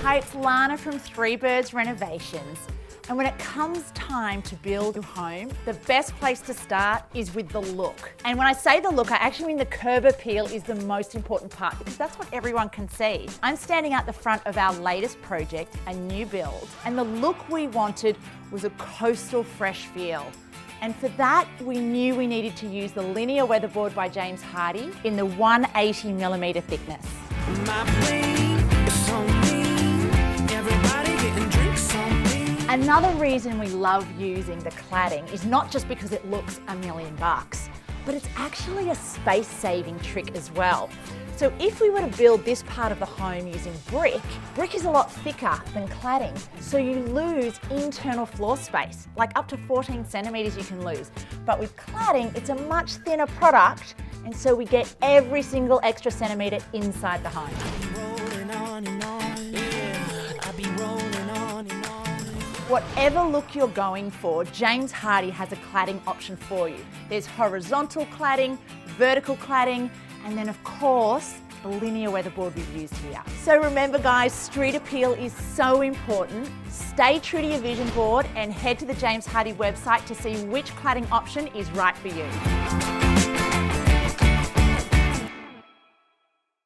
Hi, it's Lana from Three Birds Renovations. And when it comes time to build your home, the best place to start is with the look. And when I say the look, I actually mean the curb appeal is the most important part because that's what everyone can see. I'm standing out the front of our latest project, a new build. And the look we wanted was a coastal fresh feel. And for that, we knew we needed to use the linear weatherboard by James Hardie in the 180mm thickness. Another reason we love using the cladding is not just because it looks $1 million, but it's actually a space-saving trick as well. So if we were to build this part of the home using brick is a lot thicker than cladding, so you lose internal floor space, like up to 14 centimetres you can lose. But with cladding, it's a much thinner product, and so we get every single extra centimetre inside the home. Whatever look you're going for, James Hardie has a cladding option for you. There's horizontal cladding, vertical cladding, and then of course, the linear weatherboard we've used here. So remember guys, street appeal is so important. Stay true to your vision board and head to the James Hardie website to see which cladding option is right for you.